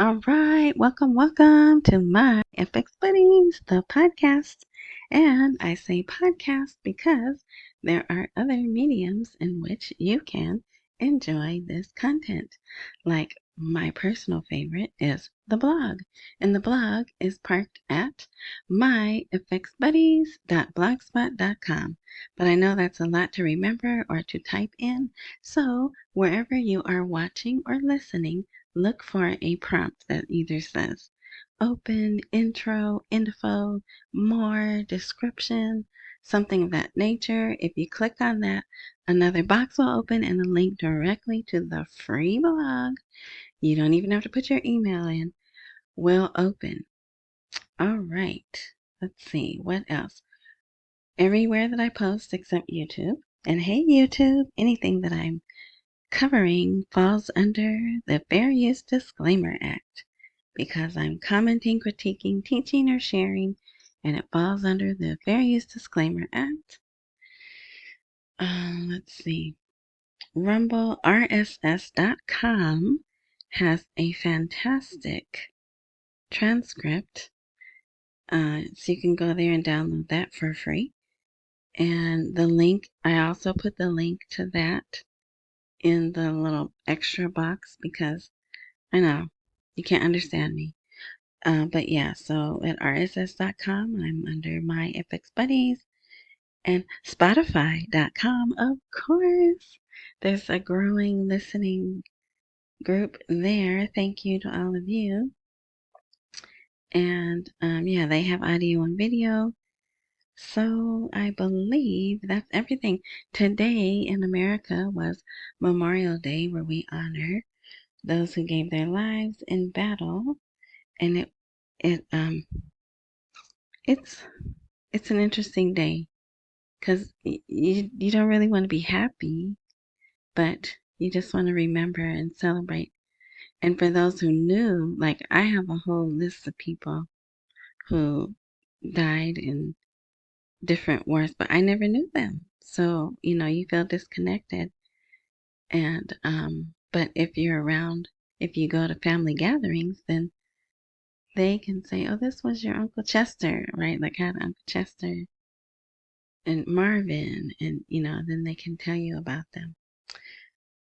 All right, welcome to my FX Buddies, the podcast. And I say podcast because there are other mediums in which you can enjoy this content. Like my personal favorite is the blog, and the blog is parked at myfxbuddies.blogspot.com. But I know that's a lot to remember or to type in, so wherever you are watching or listening, look for a prompt that either says open, intro, info, more, description, something of that nature. If you click on that, another box will open and a link directly to the free blog. You don't even have to put your email in. Will open. All right. Let's see. What else? Everywhere that I post except YouTube. And hey, YouTube, anything that I'm covering falls under the Fair Use Disclaimer Act because I'm commenting, critiquing, teaching, or sharing, and it falls under the Fair Use Disclaimer Act. Let's see. Rumble RSS.com has a fantastic transcript, so you can go there and download that for free. And the link, I also put the link to that in the little extra box because I know you can't understand me. But yeah, so at rss.com, I'm under my FX Buddies, and Spotify.com, of course. There's a growing listening group there. Thank you to all of you. And yeah, they have audio and video. So I believe that's everything. Today in America was Memorial Day, where we honor those who gave their lives in battle. And it's an interesting day because you don't really want to be happy, but you just want to remember and celebrate. And for those who knew, like I have a whole list of people who died in different wars, but I never knew them. So, you feel disconnected. And but if you're around, if you go to family gatherings, then they can say, "Oh, this was your Uncle Chester," right? Like I had Uncle Chester and Marvin, and then they can tell you about them.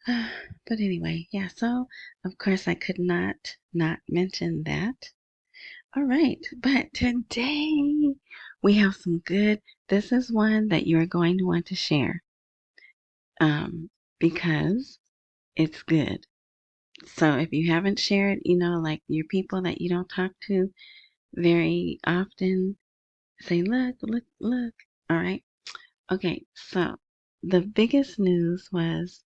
But anyway, yeah, so of course I could not mention that. All right, but today we have some good, this is one that you're going to want to share because it's good. So if you haven't shared, like your people that you don't talk to very often, say, look, look, look. All right. Okay, so the biggest news was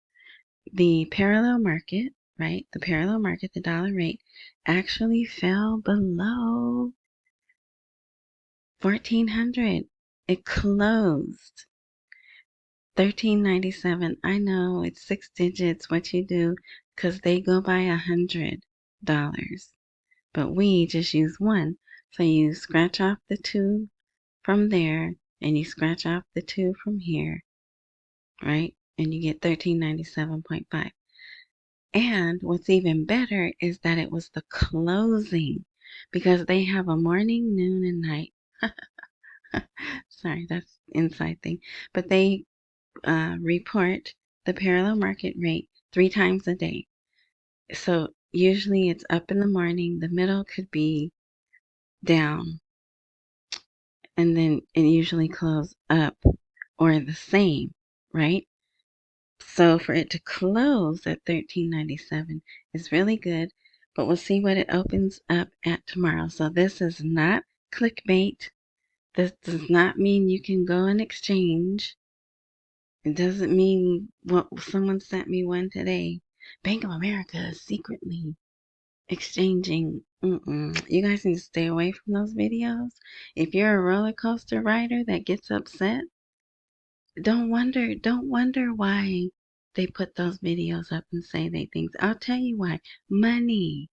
the parallel market, right? The parallel market, the dollar rate, actually fell below 1400. It closed 1397. I know it's 6 digits, what you do, because they go by $100. But we just use one. So you scratch off the 2 from there, and you scratch off the 2 from here, right? And you get 1397.5. And what's even better is that it was the closing because they have a morning, noon, and night. Sorry, that's inside thing. But they report the parallel market rate 3 times a day. So usually it's up in the morning, the middle could be down, and then it usually close up or the same, right? So for it to close at 1397 is really good, but we'll see what it opens up at tomorrow. So this is not clickbait. This does not mean you can go and exchange. It doesn't mean what someone sent me one today. Bank of America is secretly exchanging. You guys need to stay away from those videos. If you're a roller coaster rider that gets upset, don't wonder why they put those videos up and say they think. I'll tell you why. Money.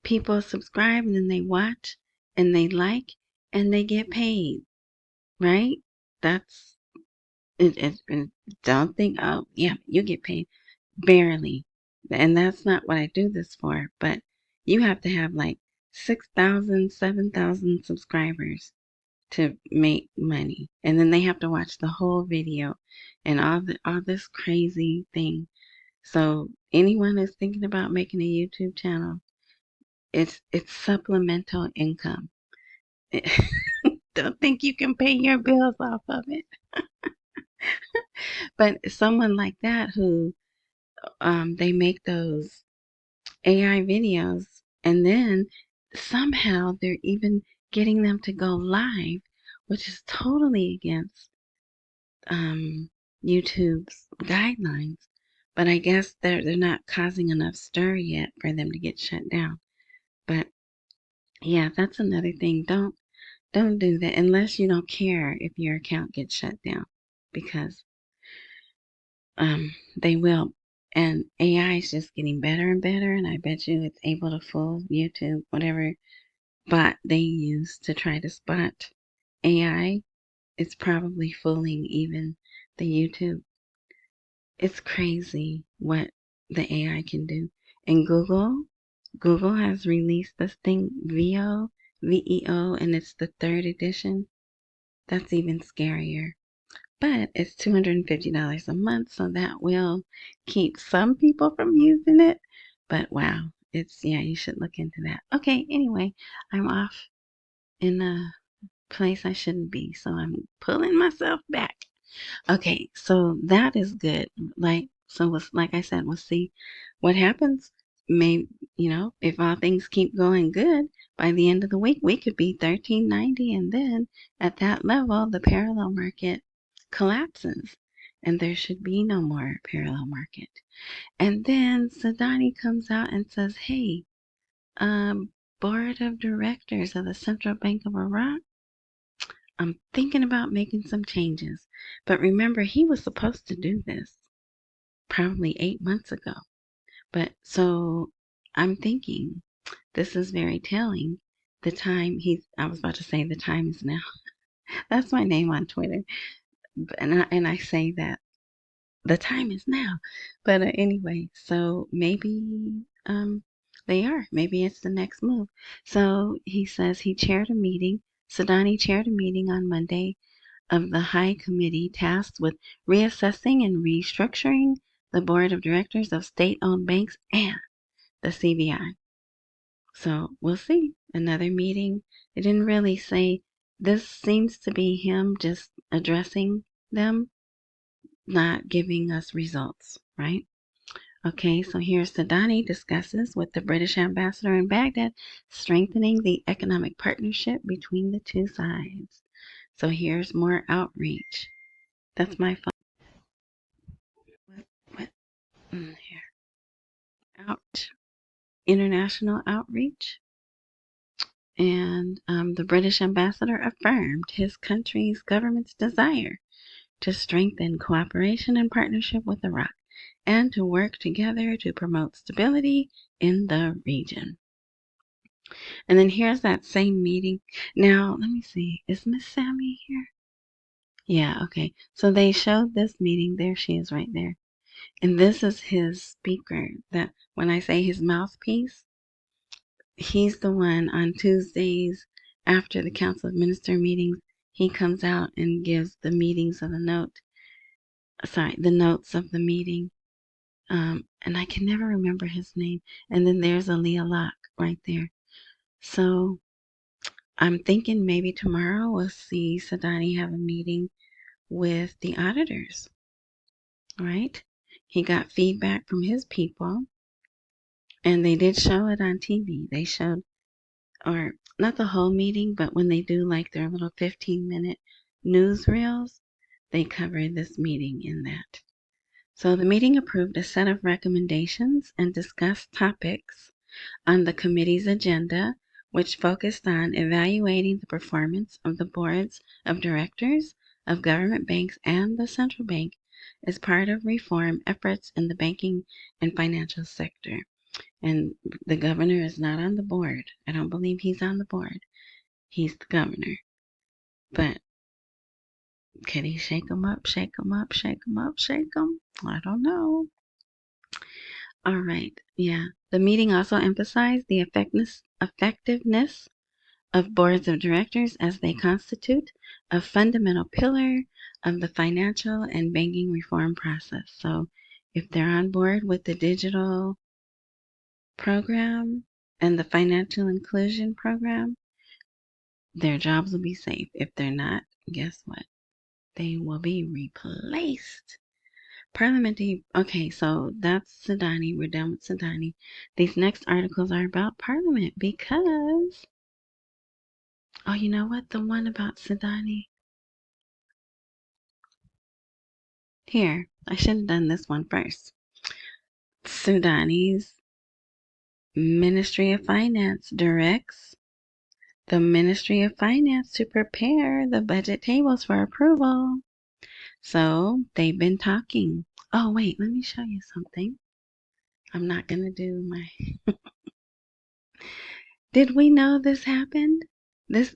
People subscribe and then they watch and they like and they get paid, right? That's it. Don't think, oh yeah, you get paid barely, and that's not what I do this for. But You have to have like 6,000, 7,000 subscribers to make money. And then they have to watch the whole video and all this crazy thing. So anyone that's thinking about making a YouTube channel, it's supplemental income. Don't think you can pay your bills off of it. But someone like that who they make those AI videos and then somehow they're even getting them to go live, which is totally against YouTube's guidelines. But I guess they're not causing enough stir yet for them to get shut down. But yeah, that's another thing. Don't do that unless you don't care if your account gets shut down, because they will. And AI is just getting better and better, and I bet you it's able to fool YouTube, whatever bot they use to try to spot AI. It's probably fooling even the YouTube. It's crazy what the AI can do. And Google has released this thing, VEO, and it's the third edition. That's even scarier. But it's $250 a month, so that will keep some people from using it. But wow, yeah, you should look into that. Okay, anyway, I'm off in a place I shouldn't be, so I'm pulling myself back. Okay, so that is good. Like I said, we'll see what happens. Maybe, if all things keep going good, by the end of the week, we could be 1390, and then at that level, the parallel market collapses, and there should be no more parallel market. And then Sudani comes out and says, "Hey, board of directors of the Central Bank of Iraq, I'm thinking about making some changes." But remember, he was supposed to do this probably 8 months ago. But so I'm thinking this is very telling. I was about to say the time is now. That's my name on Twitter. And I say that the time is now. But anyway, so maybe they are. Maybe it's the next move. So he says Sudani chaired a meeting on Monday of the High Committee tasked with reassessing and restructuring the board of directors of state-owned banks and the CBI. So we'll see. Another meeting. It didn't really say. This seems to be him just addressing them, not giving us results, right? Okay, so here's Sudani discusses with the British ambassador in Baghdad, strengthening the economic partnership between the two sides. So here's more outreach. That's my phone. What? Here. Outreach. International outreach. And the British ambassador affirmed his country's government's desire to strengthen cooperation and partnership with Iraq and to work together to promote stability in the region. And then here's that same meeting. Now, let me see. Is Miss Sammy here? Yeah, okay. So they showed this meeting. There she is right there. And this is his speaker. That when I say his mouthpiece, he's the one on Tuesdays after the Council of Minister meetings. He comes out and gives the the notes of the meeting. And I can never remember his name. And then there's Aaliyah Locke right there. So I'm thinking maybe tomorrow we'll see Sudani have a meeting with the auditors, right? He got feedback from his people, and they did show it on TV. They showed, or not the whole meeting, but when they do like their little 15-minute newsreels, they cover this meeting in that. So the meeting approved a set of recommendations and discussed topics on the committee's agenda, which focused on evaluating the performance of the boards of directors of government banks and the central bank as part of reform efforts in the banking and financial sector. And the governor is not on the board. I don't believe he's on the board. He's the governor. But can he shake them up, shake them up, shake them up, shake them? I don't know. All right. Yeah. The meeting also emphasized the effectiveness of boards of directors as they constitute a fundamental pillar of the financial and banking reform process. So if they're on board with the digital program and the financial inclusion program, their jobs will be safe. If they're not, guess what? They will be replaced. Parliamentary. Okay, so that's Sudani. We're done with Sudani. These next articles are about Parliament because, oh, you know what? The one about Sudani. Here, I should have done this one first. Sudani's Ministry of Finance directs the Ministry of Finance to prepare the budget tables for approval. So they've been talking. Oh, wait, let me show you something. I'm not going to do my. Did we know this happened? This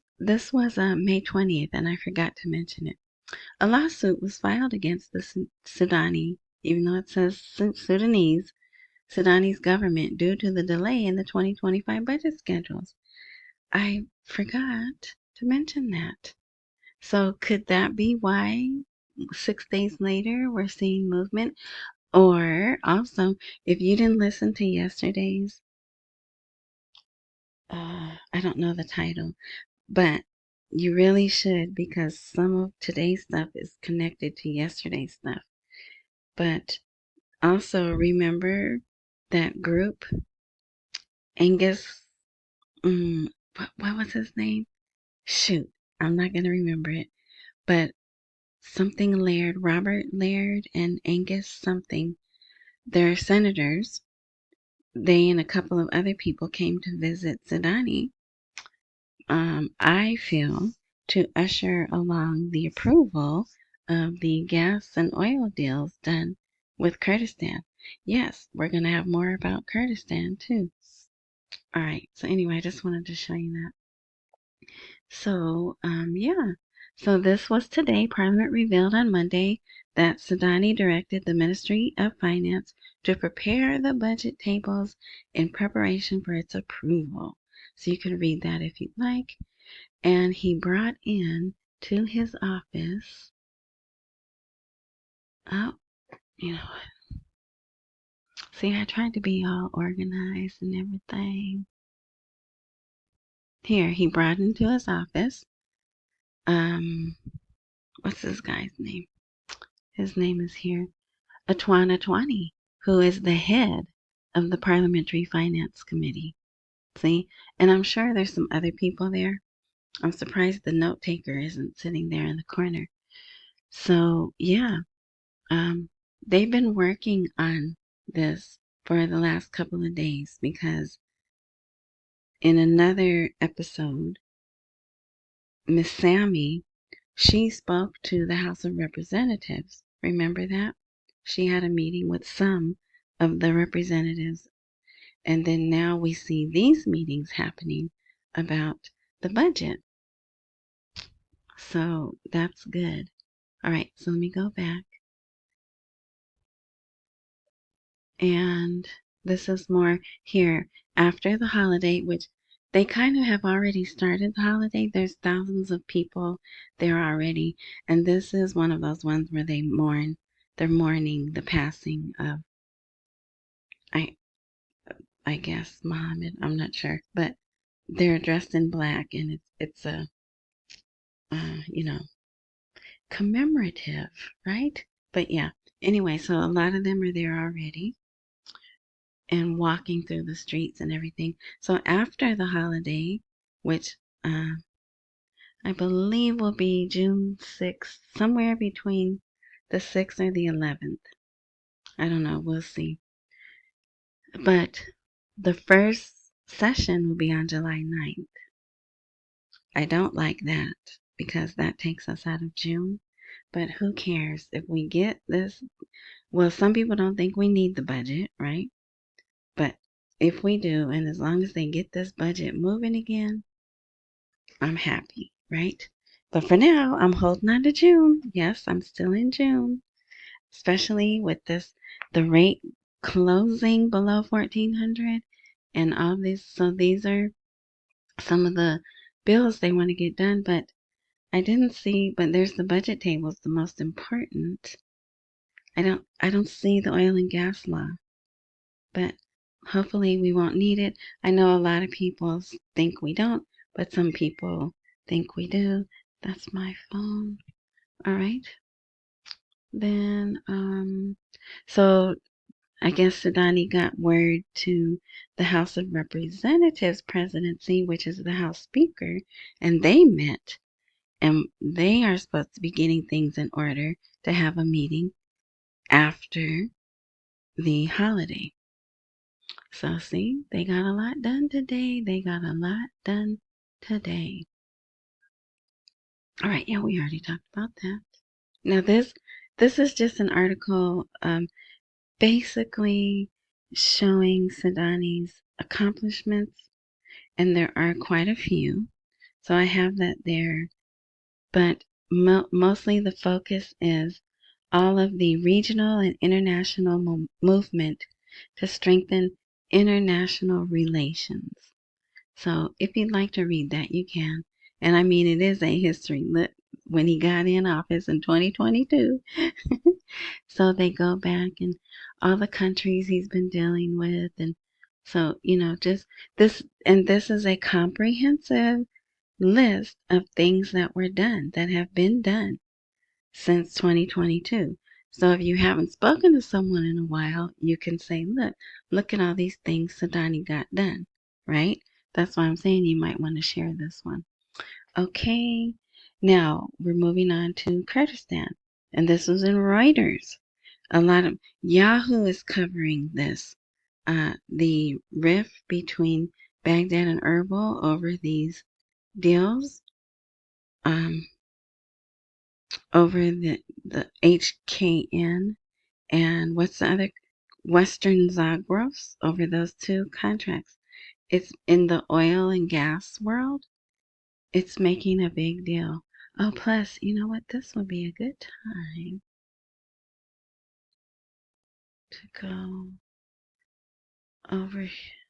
was May 20th, and I forgot to mention it. A lawsuit was filed against the Sudani, even though it says Sudanese, Sudani's government due to the delay in the 2025 budget schedules. I forgot to mention that. So could that be why 6 days later we're seeing movement? Or also, if you didn't listen to yesterday's, I don't know the title, but you really should because some of today's stuff is connected to yesterday's stuff. But also remember that group, Angus, what was his name? Shoot, I'm not going to remember it. But something Laird, Robert Laird and Angus something, they're senators. They and a couple of other people came to visit Sudani, I feel, to usher along the approval of the gas and oil deals done with Kurdistan. Yes, we're going to have more about Kurdistan too. All right, so anyway, I just wanted to show you that. So, yeah. So this was today. Parliament revealed on Monday that Sudani directed the Ministry of Finance to prepare the budget tables in preparation for its approval. So you can read that if you'd like. And he brought in to his office, oh, you know what? See, I tried to be all organized and everything. Here, he brought into his office, what's this guy's name? His name is here. Atwana Twani, who is the head of the Parliamentary Finance Committee. See? And I'm sure there's some other people there. I'm surprised the note taker isn't sitting there in the corner. So, yeah, they've been working on this for the last couple of days because in another episode, Miss Sammy, she spoke to the House of Representatives. Remember that? She had a meeting with some of the representatives. And then now we see these meetings happening about the budget. So that's good. All right, so let me go back. And this is more here after the holiday, which they kind of have already started the holiday. There's thousands of people there already. And this is one of those ones where they mourn. They're mourning the passing of, I guess, Muhammad. I'm not sure. But they're dressed in black and it's a, you know, commemorative, right? But yeah, anyway, so a lot of them are there already and walking through the streets and everything. So after the holiday, which I believe will be June 6th, somewhere between the 6th or the 11th. I don't know, we'll see. But the first session will be on July 9th. I don't like that because that takes us out of June. But who cares if we get this? Well, some people don't think we need the budget, right? But if we do, and as long as they get this budget moving again, I'm happy, right? But for now, I'm holding on to June. Yes, I'm still in June, especially with this, the rate closing below 1400 and all this. So these are some of the bills they want to get done, but I didn't see, but there's the budget table is the most important. I don't see the oil and gas law, but hopefully we won't need it. I know a lot of people think we don't, but some people think we do. That's my phone. All right. Then, so I guess Sudani got word to the House of Representatives presidency, which is the House Speaker, and they met, and they are supposed to be getting things in order to have a meeting after the holiday. So, see, they got a lot done today. They got a lot done today. All right, yeah, we already talked about that. Now, this is just an article basically showing Sudani's accomplishments, and there are quite a few. So I have that there, but mostly the focus is all of the regional and international movement to strengthen international relations. So if you'd like to read that, you can. And I mean, it is a history. When he got in office in 2022, so they go back and all the countries he's been dealing with. And so, just this, and this is a comprehensive list of things that were done, that have been done since 2022. So if you haven't spoken to someone in a while, you can say, look at all these things Sudani got done, right? That's why I'm saying you might want to share this one. Okay, now we're moving on to Kurdistan. And this was in Reuters. A lot of Yahoo is covering this. The rift between Baghdad and Erbil over these deals, over the HKN and what's the other, Western Zagros, over those two contracts. It's in the oil and gas world. It's making a big deal. Oh, plus, you know what? This would be a good time to go over.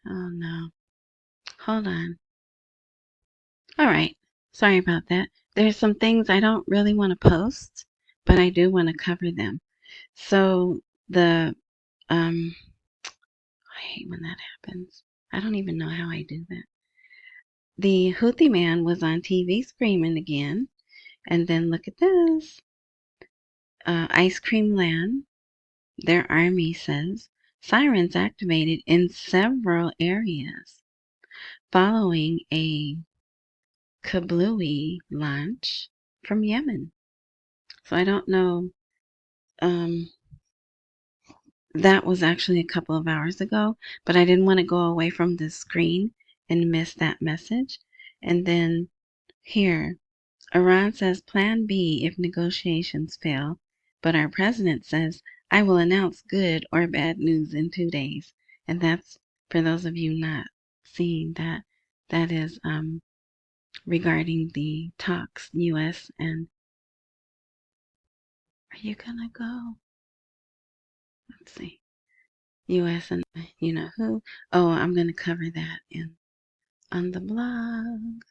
Oh, no. Hold on. All right. Sorry about that. There's some things I don't really want to post, but I do want to cover them. So um, I hate when that happens. I don't even know how I do that. The Houthi man was on TV screaming again. And then look at this. Ice Cream Land, their army says, sirens activated in several areas following a kablooey launch from Yemen. So I don't know. That was actually a couple of hours ago, but I didn't want to go away from the screen and miss that message. And then here, Iran says Plan B if negotiations fail, but our president says, I will announce good or bad news in 2 days. And that's, for those of you not seeing that, that is regarding the talks, U.S. and, are you gonna go? Let's see. U.S. and you know who. Oh, I'm gonna cover that on the blog.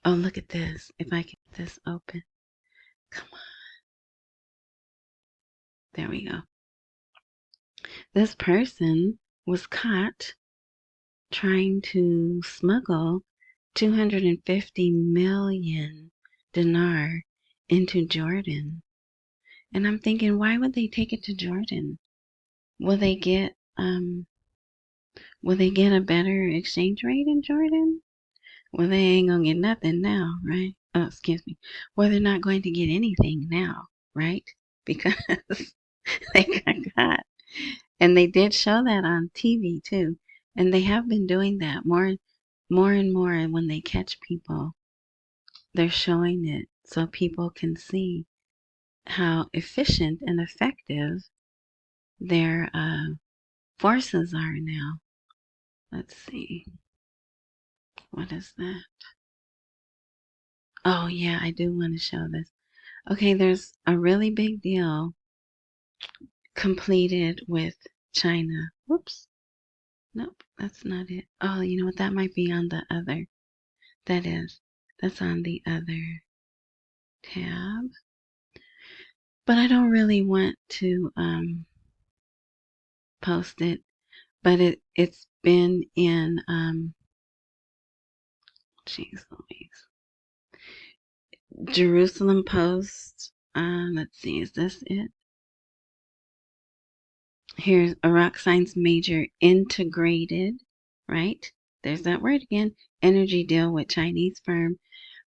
Oh, look at this. If I get this open. Come on. There we go. This person was caught trying to smuggle 250 million dinar into Jordan. And I'm thinking, why would they take it to Jordan? Will they get a better exchange rate in Jordan? Well, they ain't gonna get nothing now, right? Oh, excuse me. Well, they're not going to get anything now, right? Because they got caught. And they did show that on TV too. And they have been doing that more and more. When they catch people, they're showing it so people can see how efficient and effective their forces are now. Let's see. What is that? Oh, yeah, I do want to show this. Okay, there's a really big deal completed with China. Whoops. Nope, that's not it. Oh, you know what? That might be on the other. That is. That's on the other tab. But I don't really want to post it. But it's been in jeez Louise. Jerusalem Post. Let's see, is this it? Here's Iraq signs major integrated, right? There's that word again. Energy deal with Chinese firm,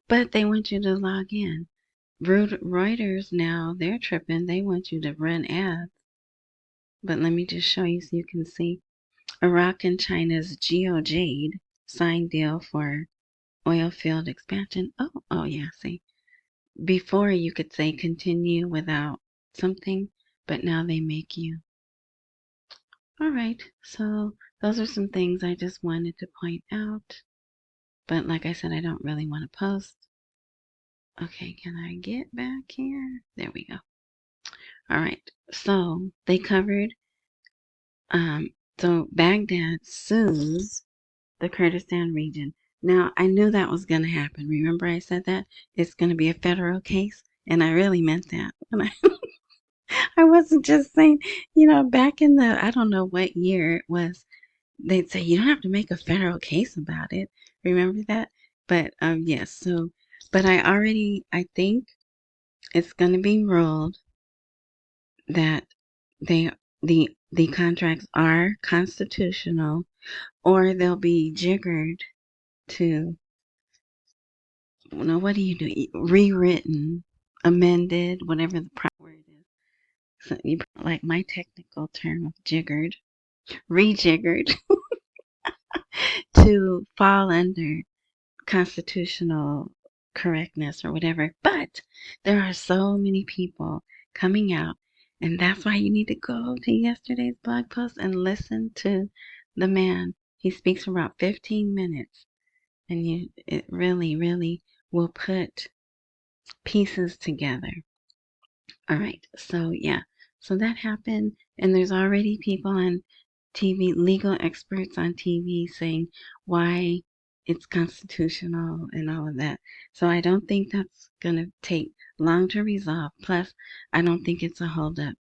but they want you to log in. Reuters now, they're tripping. They want you to run ads. But let me just show you so you can see. Iraq and China's GeoJade signed deal for oil field expansion. Oh yeah, see. Before you could say continue without something, but now they make you. All right, so those are some things I just wanted to point out. But like I said, I don't really want to post. Okay, can I get back here? There we go. All right, so they covered, so Baghdad sues the Kurdistan region. Now, I knew that was going to happen. Remember I said that? It's going to be a federal case, and I really meant that. And I wasn't just saying, back in the, I don't know what year it was, they'd say, you don't have to make a federal case about it. Remember that? But, yes, so, but I think it's going to be ruled that they, the contracts are constitutional, or they'll be jiggered to, what do you do? Rewritten, amended, whatever the proper word is. So you like my technical term of jiggered, rejiggered to fall under constitutional correctness or whatever. But there are so many people coming out, and that's why you need to go to yesterday's blog post and listen to the man. He speaks for about 15 minutes, and it really, really will put pieces together. All right, so yeah, so that happened, and there's already people on TV, legal experts on TV saying why it's constitutional and all of that. So I don't think that's going to take long to resolve. Plus, I don't think it's a holdup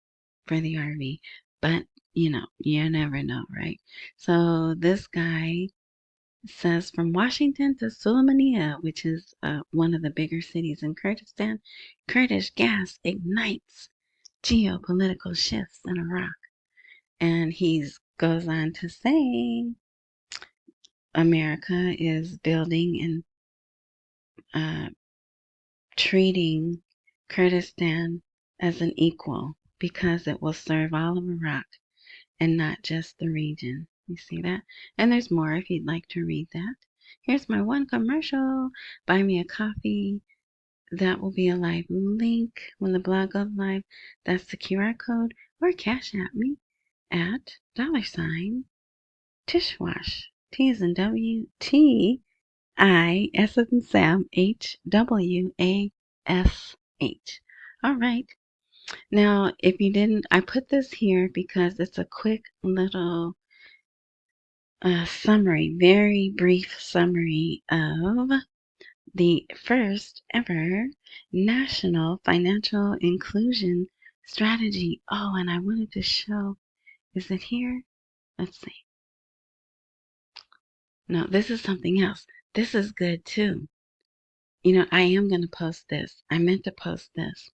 for the RV, but you never know, right? So this guy says from Washington to Sulaymaniyah, which is one of the bigger cities in Kurdistan, Kurdish gas ignites geopolitical shifts in Iraq. And he goes on to say America is building and treating Kurdistan as an equal because it will serve all of Iraq and not just the region. You see that? And there's more if you'd like to read that. Here's my one commercial. Buy me a coffee. That will be a live link when the blog goes live. That's the QR code, or cash at me at $ Tishwash. T as in W, T, I, S as in Sam, H, W, A, S, H. All right. Now, if you didn't, I put this here because it's a quick little summary, very brief summary of the first ever National Financial Inclusion Strategy. Oh, and I wanted to show, is it here? Let's see. No, this is something else. This is good too. I am going to post this. I meant to post this.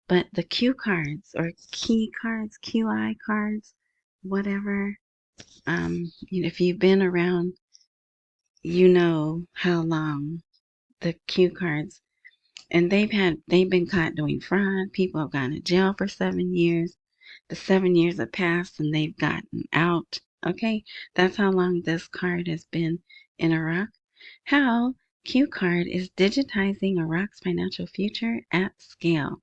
But the Q cards or key cards, QI cards, whatever, if you've been around, you know how long the Q cards, and they've been caught doing fraud. People have gone to jail for 7 years. The 7 years have passed and they've gotten out. Okay, that's how long this card has been in Iraq. How Q Card is digitizing Iraq's financial future at scale.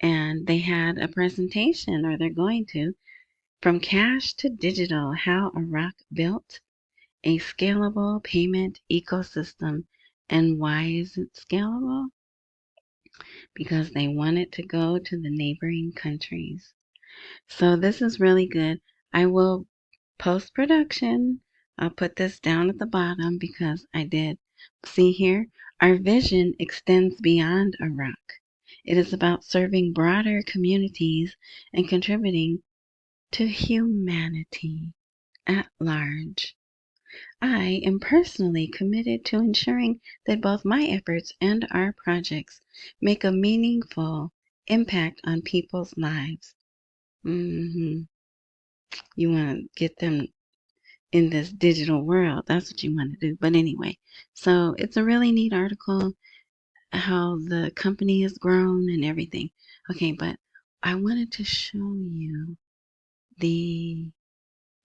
And they had a presentation, or they're going to, from cash to digital, how Iraq built a scalable payment ecosystem. And why is it scalable? Because they want it to go to the neighboring countries. So this is really good. I will post-production. I'll put this down at the bottom because I did. See here, our vision extends beyond Iraq. It is about serving broader communities and contributing to humanity at large. I am personally committed to ensuring that both my efforts and our projects make a meaningful impact on people's lives. hmm You want to get them in this digital world. That's what you want to do. But anyway, so it's a really neat article how the company has grown and everything. Okay, but I wanted to show you the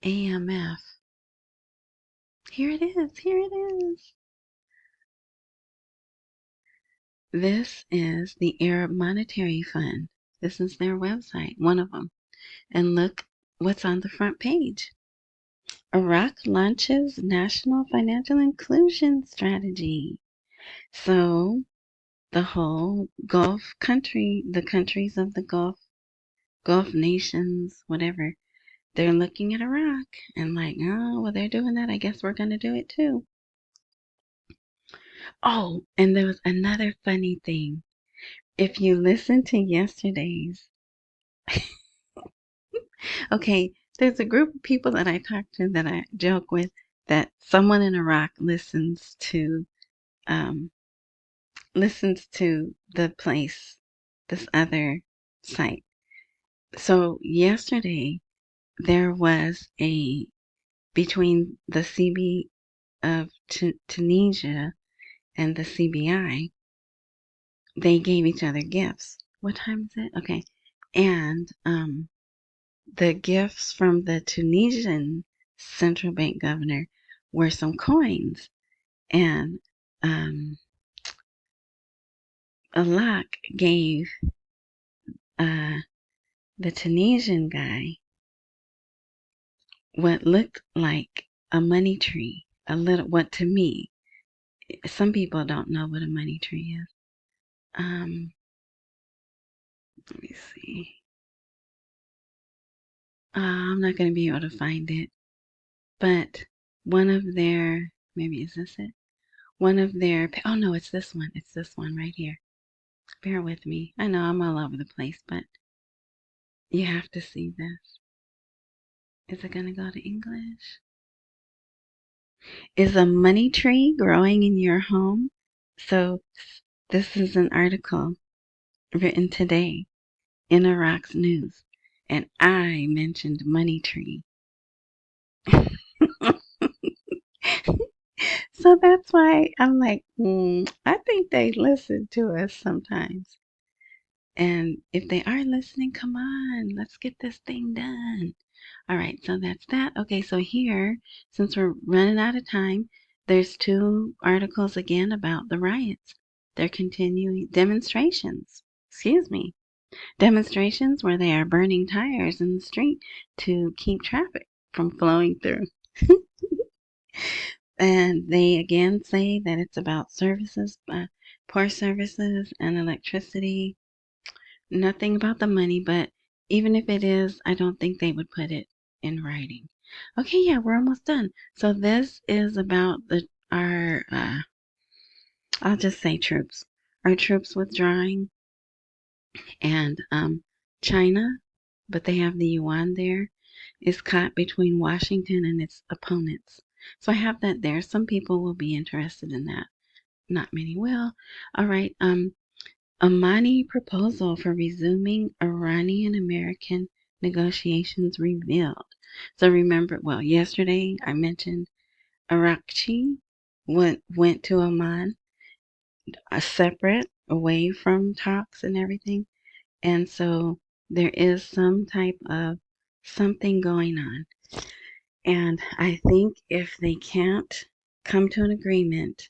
AMF. Here it is. Here it is. This is the Arab Monetary Fund. This is their website, one of them. And look what's on the front page. Iraq launches National Financial Inclusion Strategy. So the whole Gulf country, the countries of the Gulf nations, whatever, they're looking at Iraq and like, oh, well, they're doing that. I guess we're going to do it too. Oh, and there was another funny thing. If you listen to yesterday's, okay, there's a group of people that I talk to that I joke with that someone in Iraq um, listens to the place, this other site. So yesterday there was between the CB of Tunisia and the CBI, they gave each other gifts. What time is it? Okay. And the gifts from the Tunisian central bank governor were some coins. And Alak gave uh, the Tunisian guy what looked like a money tree. A little, what to me, some people don't know what a money tree is. Let me see. I'm not going to be able to find it. But one of their, maybe is this it? One of their, oh no, it's this one. It's this one right here. Bear with me. I know I'm all over the place, but you have to see this. Is it going to go to English? Is a money tree growing in your home? So this is an article written today in Iraq's news, and I mentioned money tree. So that's why I'm like, I think they listen to us sometimes. And if they are listening, come on, let's get this thing done. All right, so that's that. Okay, so here, since we're running out of time, there's two articles again about the riots. They're continuing demonstrations. Excuse me. Demonstrations where they are burning tires in the street to keep traffic from flowing through. And they again say that it's about services, poor services and electricity. Nothing about the money, but even if it is, I don't think they would put it in writing. Okay, yeah, we're almost done. So this is about our I'll just say troops. Our troops withdrawing and China, but they have the yuan there, is caught between Washington and its opponents. So I have that there. Some people will be interested in that. Not many will. All right. Omani proposal for resuming Iranian-American negotiations revealed. So remember, well, yesterday I mentioned Iraqi went to Oman, separate, away from talks and everything. And so there is some type of something going on. And I think if they can't come to an agreement,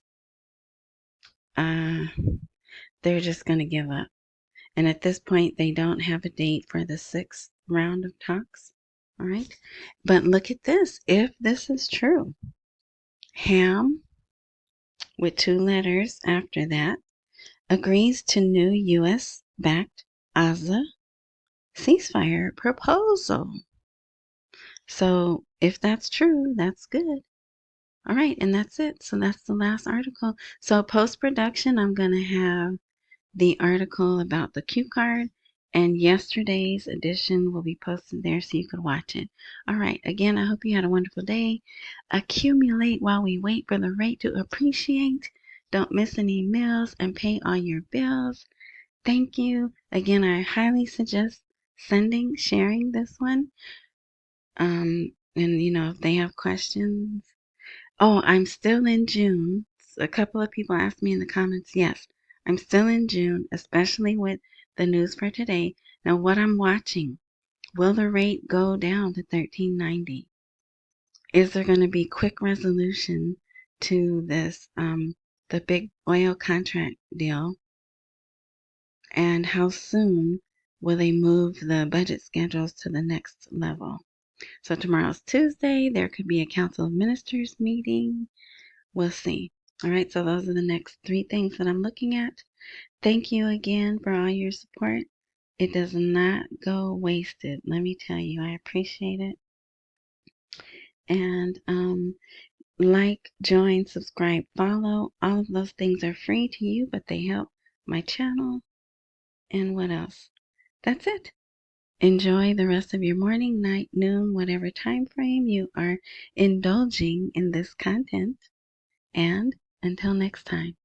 they're just going to give up. And at this point, they don't have a date for the sixth round of talks. All right. But look at this. If this is true, Ham, with two letters after that, agrees to new U.S. backed AZA ceasefire proposal. So if that's true, that's good. All right, and that's it. So that's the last article. So post-production, I'm going to have the article about the cue card, and yesterday's edition will be posted there so you could watch it. All right, again, I hope you had a wonderful day. Accumulate while we wait for the rate to appreciate. Don't miss any meals and pay all your bills. Thank you. Again, I highly suggest sharing this one. And if they have questions. Oh, I'm still in June. A couple of people asked me in the comments. Yes, I'm still in June, especially with the news for today. Now, what I'm watching, will the rate go down to 13.90? Is there going to be quick resolution to this, the big oil contract deal? And how soon will they move the budget schedules to the next level? So tomorrow's Tuesday. There could be a Council of Ministers meeting. We'll see. All right, so those are the next 3 things that I'm looking at. Thank you again for all your support. It does not go wasted. Let me tell you, I appreciate it. And like, join, subscribe, follow. All of those things are free to you, but they help my channel. And what else? That's it. Enjoy the rest of your morning, night, noon, whatever time frame you are indulging in this content. And until next time.